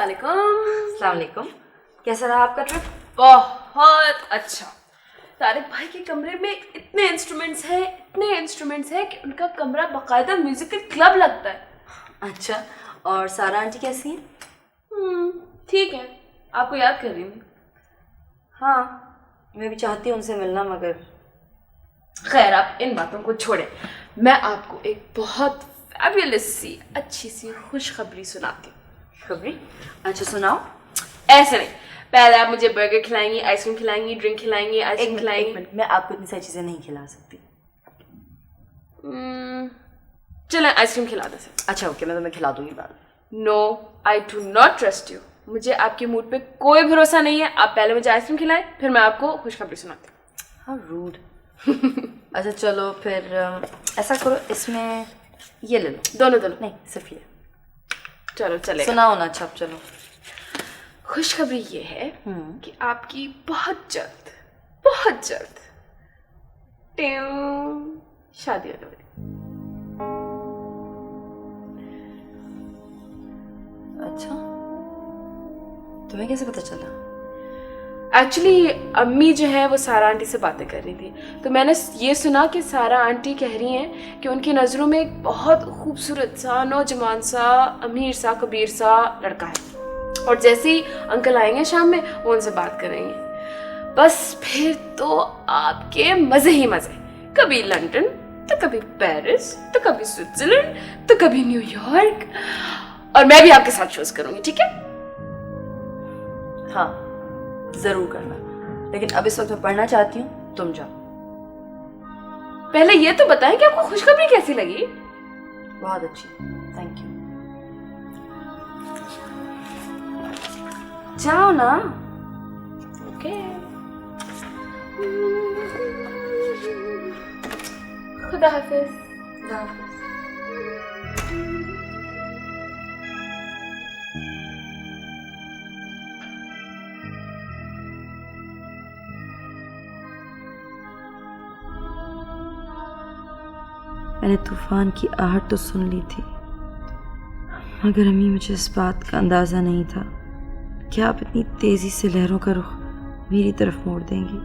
अस्सलाम वालेकुम। कैसा रहा आपका ट्रिप? बहुत अच्छा। तारिक भाई के कमरे में इतने इंस्ट्रूमेंट्स हैं कि उनका कमरा बाकायदा म्यूजिकल क्लब लगता है। अच्छा, और सारा आंटी कैसी हैं? ठीक है, आपको याद कर रही हूँ। हाँ, मैं भी चाहती हूँ उनसे मिलना, मगर खैर आप इन बातों को छोड़ें। मैं आपको एक बहुत फैबुलस सी अच्छी सी खुशखबरी सुनाती हूँ। खबरी? अच्छा सुनाओ। ऐसे नहीं, पहले आप मुझे बर्गर खिलाएंगी, आइसक्रीम खिलाएंगी, ड्रिंक खिलाएंगी, आइसक्रीम खिलाएंगी। एक मिनट, मैं आपको इतनी सारी चीज़ें नहीं खिला सकती। चलें आइसक्रीम खिला दे। अच्छा ओके, मैं तुम्हें खिला दूंगी बाद। No, I do not trust you. मुझे आपके मूड पे कोई भरोसा नहीं है। आप पहले मुझे आइसक्रीम खिलाएं, फिर मैं आपको खुशखबरी सुनाती हूँ। हाँ रूड। अच्छा चलो फिर ऐसा करो, इसमें ये ले लो। दोनों नहीं, सिर्फ ये। चलो चलेगा। सुनाओ ना। अच्छा चलो। खुशखबरी ये है कि आपकी बहुत जल्द शादी होने वाली। अच्छा, तुम्हें कैसे पता चला? एक्चुअली अम्मी जो है वो सारा आंटी से बातें कर रही थी, तो मैंने ये सुना कि सारा आंटी कह रही हैं कि उनकी नज़रों में एक बहुत खूबसूरत सा, नौजवान सा, अमीर सा, कबीर सा लड़का है, और जैसे ही अंकल आएंगे शाम में वो उनसे बात करेंगे। बस फिर तो आपके मज़े ही मज़े। कभी लंदन, तो कभी पेरिस, तो कभी स्विट्जरलैंड, तो कभी न्यूयॉर्क, और मैं भी आपके साथ चूज करूंगी, ठीक है? हाँ जरूर करना, लेकिन अब इस वक्त मैं पढ़ना चाहती हूँ, तुम जाओ। पहले ये तो बताएं कि आपको खुशखबरी कैसी लगी? बहुत अच्छी, थैंक यू। जाओ ना। ओके, खुदा हाफिज। खुदा हाफिज। मैंने तूफान की आहट तो सुन ली थी, मगर अम्मी मुझे इस बात का अंदाज़ा नहीं था कि आप इतनी तेज़ी से लहरों का रुख मेरी तरफ मोड़ देंगी।